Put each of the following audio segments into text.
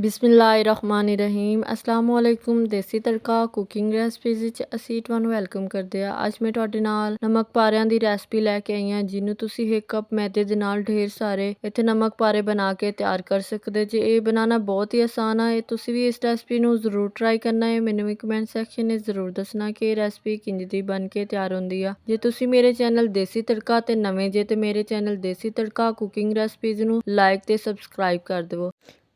ਬਿਸਮਿਲ੍ਲਾਹਿਰਰਹਿਮਾਨਿਰਰਹੀਮ अस्सलामुअलैकुम। ਦੇਸੀ ਤੜਕਾ cooking recipes ਵਿੱਚ ਅਸੀਂ ਤੁਹਾਨੂੰ ਵੈਲਕਮ ਕਰਦੇ ਹਾਂ। ਅੱਜ ਮੈਂ ਤੁਹਾਡੇ ਨਾਲ ਨਮਕ ਪਾਰਿਆਂ ਦੀ ਰੈਸਪੀ ਲੈ ਕੇ ਆਈ ਹਾਂ, ਜਿਹਨੂੰ ਤੁਸੀਂ 1 ਕੱਪ ਮੈਦੇ ਦੇ ਨਾਲ ਢੇਰ ਸਾਰੇ ਇੱਥੇ ਨਮਕ ਪਾਰੇ ਬਣਾ ਕੇ ਤਿਆਰ ਕਰ ਸਕਦੇ ਜੇ। ਇਹ ਬਣਾਉਣਾ ਬਹੁਤ ਹੀ ਆਸਾਨ ਹੈ। ਤੁਸੀਂ ਵੀ ਇਸ ਰੈਸਪੀ ਨੂੰ ਜ਼ਰੂਰ ਟਰਾਈ ਕਰਨਾ ਹੈ। ਮੈਨੂੰ ਵੀ ਕਮੈਂਟ ਸੈਕਸ਼ਨ ਵਿੱਚ ਜ਼ਰੂਰ ਦੱਸਣਾ ਕਿ ਇਹ ਰੈਸਪੀ ਕਿੰਜ ਦੀ ਬਣ ਕੇ ਤਿਆਰ ਹੁੰਦੀ ਆ। ਜੇ ਤੁਸੀਂ ਮੇਰੇ ਚੈਨਲ ਦੇਸੀ ਤੜਕਾ ਤੇ ਨਵੇਂ ਜੇ ਤੇ ਮੇਰੇ ਚੈਨਲ ਦੇਸੀ ਤੜਕਾ ਕੁਕਿੰਗ ਰੈਸਪੀਜ਼ ਨੂੰ ਲਾਈਕ ਤੇ ਸਬਸਕ੍ਰਾਈਬ ਕਰ ਦਿਵੋ।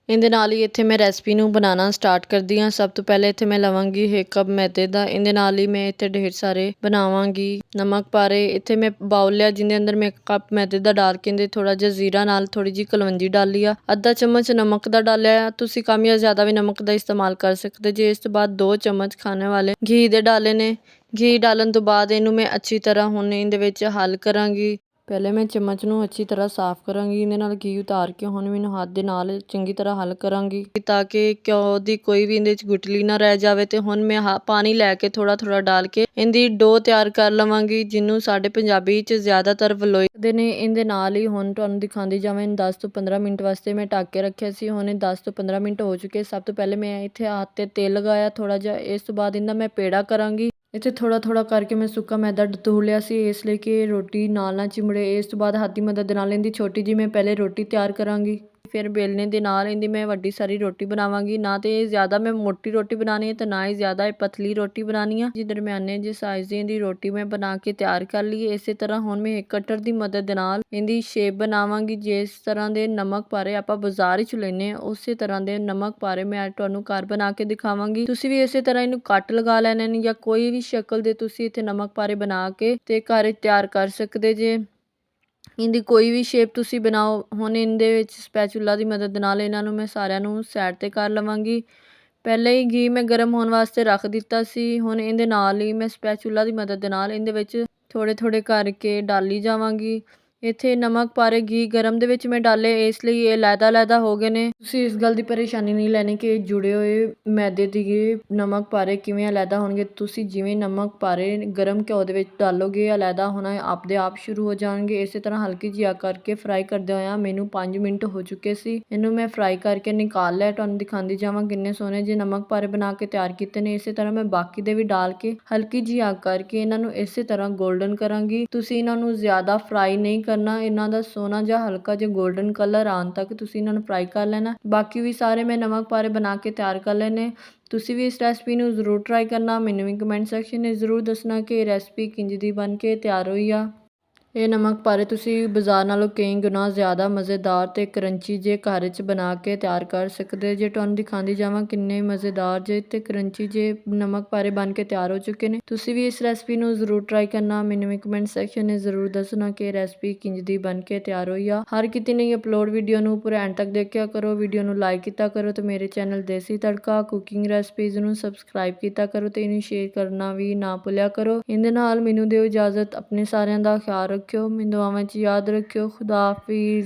ਇਹਦੇ ਨਾਲ ਹੀ ਇੱਥੇ ਮੈਂ ਰੈਸਪੀ ਨੂੰ ਬਣਾਉਣਾ ਸਟਾਰਟ ਕਰਦੀ ਹਾਂ। ਸਭ ਤੋਂ ਪਹਿਲੇ ਇੱਥੇ ਮੈਂ ਲਵਾਂਗੀ 1 ਕੱਪ ਮੈਦੇ ਦਾ। ਇਹਦੇ ਨਾਲ ਹੀ ਮੈਂ ਇੱਥੇ ਢੇਰ ਸਾਰੇ ਬਣਾਵਾਂਗੀ ਨਮਕ ਪਾਰੇ। ਇੱਥੇ ਮੈਂ ਬਾਉਲ ਲਿਆ, ਜਿਹਦੇ ਅੰਦਰ ਮੈਂ 1 ਕੱਪ ਮੈਦੇ ਦਾ ਡਾਲ ਕੇ ਇਹਦੇ ਥੋੜਾ ਜਿਹਾ ਜ਼ੀਰਾ ਨਾਲ ਥੋੜੀ ਜਿਹੀ ਕਲਵੰਜੀ ਡਾਲੀ ਆ, ਅੱਧਾ ਚਮਚ ਨਮਕ ਦਾ ਡਾਲਿਆ। ਤੁਸੀਂ ਕਮ ਜਾਂ ਜ਼ਿਆਦਾ ਵੀ ਨਮਕ ਦਾ ਇਸਤੇਮਾਲ ਕਰ ਸਕਦੇ ਜੇ। ਇਸ ਤੋਂ ਬਾਅਦ 2 ਚਮਚ ਖਾਣੇ ਵਾਲੇ ਘੀ ਦੇ ਡਾਲੇ ਨੇ। ਘੀ ਡਾਲਣ ਤੋਂ ਬਾਅਦ ਇਹਨੂੰ ਮੈਂ ਅੱਛੀ ਤਰ੍ਹਾਂ ਹੁਣ ਇਹਦੇ ਵਿੱਚ ਹੱਲ ਕਰਾਂਗੀ। ਪਹਿਲੇ ਮੈਂ ਚਮਚ ਨੂੰ ਅੱਛੀ ਤਰ੍ਹਾਂ ਸਾਫ਼ ਕਰਾਂਗੀ, ਇਹਦੇ ਨਾਲ ਘੀ ਉਤਾਰ ਕੇ ਹੁਣ ਮੈਨੂੰ ਹੱਥ ਦੇ ਨਾਲ ਚੰਗੀ ਤਰ੍ਹਾਂ ਹੱਲ ਕਰਾਂਗੀ ਤਾਂ ਕਿ ਘਿਓ ਦੀ ਕੋਈ ਵੀ ਇਹਦੇ 'ਚ ਗੁਟਲੀ ਨਾ ਰਹਿ ਜਾਵੇ। ਤੇ ਹੁਣ ਮੈਂ ਪਾਣੀ ਲੈ ਕੇ ਥੋੜਾ ਥੋੜਾ ਡਾਲ ਕੇ ਇਹਦੀ ਡੋ ਤਿਆਰ ਕਰ ਲਵਾਂਗੀ, ਜਿਹਨੂੰ ਸਾਡੇ ਪੰਜਾਬੀ 'ਚ ਜ਼ਿਆਦਾਤਰ ਵਲੋਈ ਕਹਿੰਦੇ ਨੇ। ਇਹਦੇ ਨਾਲ ਹੀ ਹੁਣ ਤੁਹਾਨੂੰ ਦਿਖਾਉਂਦੀ ਜਾਵਾਂ, 10 ਤੋਂ 15 ਮਿੰਟ ਵਾਸਤੇ ਮੈਂ ਢੱਕ ਕੇ ਰੱਖਿਆ ਸੀ। ਹੁਣ 10 ਤੋਂ 15 ਮਿੰਟ ਹੋ ਚੁੱਕੇ। ਸਭ ਤੋਂ ਪਹਿਲੇ ਮੈਂ ਇੱਥੇ ਹੱਥ ਤੇ ਤੇਲ ਲਗਾਇਆ ਥੋੜਾ ਜਿਹਾ। ਇਸ ਤੋਂ ਬਾਅਦ ਇਹਦਾ ਮੈਂ ਪੇੜਾ ਕਰਾਂਗੀ। ਇੱਥੇ ਥੋੜਾ ਥੋੜਾ ਕਰਕੇ ਮੈਂ ਸੁੱਕਾ ਮੈਦਾ ਧੋ ਲਿਆ ਸੀ, ਇਸ ਲਈ ਕਿ ਰੋਟੀ ਨਾਲ ਨਾ ਚਿਮੜੇ। ਇਸ ਤੋਂ ਬਾਅਦ ਹੱਥ ਦੀ ਮਦਦ ਨਾਲ ਇਹਦੀ ਛੋਟੀ ਜਿਹੀ ਮੈਂ ਪਹਿਲੇ ਰੋਟੀ ਤਿਆਰ ਕਰਾਂਗੀ। ਫਿਰ ਬੇਲਣੇ ਦੇ ਨਾਲ ਇਹਦੀ ਮੈਂ ਵੱਡੀ ਸਾਰੀ ਰੋਟੀ ਬਣਾਵਾਂਗੀ। ਨਾ ਤੇ ਜ਼ਿਆਦਾ ਮੈਂ ਮੋਟੀ ਰੋਟੀ ਬਣਾਉਣੀ ਹੈ ਤੇ ਨਾ ਹੀ ਜ਼ਿਆਦਾ ਪਤਲੀ ਰੋਟੀ ਬਣਾਉਣੀ ਆ। ਜਿਸ ਦਰਮਿਆਨੇ ਜਿਹੇ ਸਾਈਜ਼ ਦੀ ਇਹਦੀ ਰੋਟੀ ਮੈਂ ਬਣਾ ਕੇ ਤਿਆਰ ਕਰ ਲਈ। ਇਸੇ ਤਰ੍ਹਾਂ ਹੁਣ ਮੈਂ ਇੱਕ ਕਟਰ ਦੀ ਮਦਦ ਨਾਲ ਇਹਦੀ ਸ਼ੇਪ ਬਣਾਵਾਂਗੀ। ਜਿਸ ਤਰ੍ਹਾਂ ਦੇ ਨਮਕ ਪਾਰੇ ਆਪਾਂ ਬਾਜ਼ਾਰ ਵਿੱਚ ਲੈਂਦੇ ਹਾਂ, ਉਸੇ ਤਰ੍ਹਾਂ ਦੇ ਨਮਕ ਪਾਰੇ ਮੈਂ ਤੁਹਾਨੂੰ ਘਰ ਬਣਾ ਕੇ ਦਿਖਾਵਾਂਗੀ। ਤੁਸੀਂ ਵੀ ਇਸੇ ਤਰ੍ਹਾਂ ਇਹਨੂੰ ਕੱਟ ਲਗਾ ਲੈਣੇ ਨੇ, ਜਾਂ ਕੋਈ ਵੀ ਸ਼ਕਲ ਦੇ ਤੁਸੀਂ ਇੱਥੇ ਨਮਕ ਪਾਰੇ ਬਣਾ ਕੇ ਤੇ ਘਰ ਤਿਆਰ ਕਰ ਸਕਦੇ ਜੇ। ਇਹਦੀ ਕੋਈ ਵੀ ਸ਼ੇਪ ਤੁਸੀਂ ਬਣਾਓ। ਹੁਣ ਇਹਦੇ ਵਿੱਚ ਸਪੈਚੂਲਾ ਦੀ ਮਦਦ ਨਾਲ ਇਹਨਾਂ ਨੂੰ ਮੈਂ ਸਾਰਿਆਂ ਨੂੰ ਸਾਈਡ ਤੇ ਕਰ ਲਵਾਂਗੀ। ਪਹਿਲੇ ਹੀ ਘੀ ਮੈਂ ਗਰਮ ਹੋਣ ਵਾਸਤੇ ਰੱਖ ਦਿੱਤਾ ਸੀ। ਹੁਣ ਇਹਦੇ ਨਾਲ ਹੀ ਮੈਂ ਸਪੈਚੂਲਾ ਦੀ ਮਦਦ ਦੇ ਨਾਲ ਇਹਦੇ ਵਿੱਚ ਥੋੜੇ ਥੋੜੇ ਕਰਕੇ ਡਾਲੀ ਜਾਵਾਂਗੀ। ਇੱਥੇ ਨਮਕ ਪਾਰੇ ਘੀ ਗਰਮ ਦੇ ਵਿੱਚ ਮੈਂ ਡਾਲੇ, ਇਸ ਲਈ ਇਹ ਲਹਿਦਾ ਹੋ ਗਏ ਨੇ। ਤੁਸੀਂ ਇਸ ਗੱਲ ਦੀ ਪਰੇਸ਼ਾਨੀ ਨਹੀਂ ਲੈਣੀ ਕਿ ਜੁੜੇ ਹੋਏ ਮੈਦੇ ਦੀ ਨਮਕ ਪਾਰੇ ਕਿਵੇਂ ਅਲੱਗਾ ਹੋਣਗੇ। ਤੁਸੀਂ ਜਿਵੇਂ ਨਮਕ ਪਾਰੇ ਗਰਮ ਘਿਓ ਦੇ ਵਿੱਚ ਡਾਲੋਗੇ, ਅਲੱਗਾ ਹੋਣਾ ਆਪਦੇ ਆਪ ਸ਼ੁਰੂ ਹੋ ਜਾਣਗੇ। ਇਸੇ ਤਰ੍ਹਾਂ ਹਲਕੀ ਜਿਹੀ ਅੱਗ ਕਰਕੇ ਫਰਾਈ ਕਰਦੇ ਹੋਇਆ ਮੈਨੂੰ 5 ਮਿੰਟ ਹੋ ਚੁੱਕੇ ਸੀ। ਇਹਨੂੰ ਮੈਂ ਫਰਾਈ ਕਰਕੇ ਨਿਕਾਲ ਲਿਆ। ਤੁਹਾਨੂੰ ਦਿਖਾਉਂਦੀ ਜਾਵਾਂ ਕਿੰਨੇ ਸੋਹਣੇ ਜਿਹੇ ਨਮਕ ਪਾਰੇ ਬਣਾ ਕੇ ਤਿਆਰ ਕੀਤੇ ਨੇ। ਇਸੇ ਤਰ੍ਹਾਂ ਮੈਂ ਬਾਕੀ ਦੇ ਵੀ ਡਾਲ ਕੇ ਹਲਕੀ ਜਿਹੀ ਅੱਗ ਕਰਕੇ ਇਹਨਾਂ ਨੂੰ ਇਸੇ ਤਰ੍ਹਾਂ ਗੋਲਡਨ ਕਰਾਂਗੀ। ਤੁਸੀਂ ਇਹਨਾਂ ਨੂੰ ਜ਼ਿਆਦਾ ਫਰਾਈ ਨਹੀਂ ਕਰਨਾ। ਇਹਨਾਂ ਦਾ ਸੋਹਣਾ ਜਿਹਾ ਹਲਕਾ ਜਿਹਾ ਗੋਲਡਨ ਕਲਰ ਆਉਣ ਤੱਕ ਤੁਸੀਂ ਇਹਨਾਂ ਨੂੰ ਫਰਾਈ ਕਰ ਲੈਣਾ। ਬਾਕੀ ਵੀ ਸਾਰੇ ਮੈਂ ਨਮਕ ਪਾਰੇ ਬਣਾ ਕੇ ਤਿਆਰ ਕਰ ਲੈਣੇ। ਤੁਸੀਂ ਵੀ ਇਸ ਰੈਸਪੀ ਨੂੰ ਜ਼ਰੂਰ ਟਰਾਈ ਕਰਨਾ। ਮੈਨੂੰ ਵੀ ਕਮੈਂਟ ਸੈਕਸ਼ਨ ਵਿੱਚ ਜ਼ਰੂਰ ਦੱਸਣਾ ਕਿ ਇਹ ਰੈਸਪੀ ਕਿੰਜ ਦੀ ਬਣ ਕੇ ਤਿਆਰ ਹੋਈ ਆ। ਇਹ ਨਮਕ ਪਾਰੇ ਤੁਸੀਂ ਬਾਜ਼ਾਰ ਨਾਲੋਂ ਕਈ ਗੁਣਾ ਜ਼ਿਆਦਾ ਮਜ਼ੇਦਾਰ ਤੇ ਕਰੰਚੀ ਜੇ ਘਰ ਵਿੱਚ ਬਣਾ ਕੇ ਤਿਆਰ ਕਰ ਸਕਦੇ ਜੇ। ਤੁਹਾਨੂੰ ਦਿਖਾਉਂਦੀ ਜਾਵਾਂ ਕਿੰਨੇ ਮਜ਼ੇਦਾਰ ਜੇ ਤੇ ਕਰੰਚੀ ਜੇ ਨਮਕ ਪਾਰੇ ਬਣ ਕੇ ਤਿਆਰ ਹੋ ਚੁੱਕੇ ਨੇ। ਤੁਸੀਂ ਵੀ ਇਸ ਰੈਸਪੀ ਨੂੰ ਜ਼ਰੂਰ ਟਰਾਈ ਕਰਨਾ। ਮੈਨੂੰ ਵੀ ਕਮੈਂਟ ਸੈਕਸ਼ਨ ਵਿੱਚ ਜ਼ਰੂਰ ਦੱਸਣਾ ਕਿ ਇਹ ਰੈਸਪੀ ਕਿੰਜ ਦੀ ਬਣ ਕੇ ਤਿਆਰ ਹੋਈ ਆ। ਹਰ ਕਿਤੇ ਨਹੀਂ ਅਪਲੋਡ ਵੀਡੀਓ ਨੂੰ ਪੂਰੇ ਐਂਡ ਤੱਕ ਦੇਖਿਆ ਕਰੋ। ਵੀਡੀਓ ਨੂੰ ਲਾਈਕ ਕੀਤਾ ਕਰੋ ਤੇ ਮੇਰੇ ਚੈਨਲ ਦੇਸੀ ਤੜਕਾ ਕੁਕਿੰਗ ਰੈਸਪੀਜ਼ ਨੂੰ ਸਬਸਕ੍ਰਾਈਬ ਕੀਤਾ ਕਰੋ ਤੇ ਇਹਨੂੰ ਸ਼ੇਅਰ ਕਰਨਾ ਵੀ ਨਾ ਭੁੱਲਿਆ ਕਰੋ। ਇਹਦੇ ਨਾਲ ਮੈਨੂੰ ਦਿਓ ਇਜਾਜ਼ਤ। ਆਪਣੇ ਸਾਰਿਆਂ ਦਾ ਖਿਆਲ ਰੱਖਿਓ। ਮੈਨੂੰ ਦੁਆਵਾਂ 'ਚ ਯਾਦ ਰੱਖਿਓ। ਖੁਦਾ ਹਾਫਿਜ਼।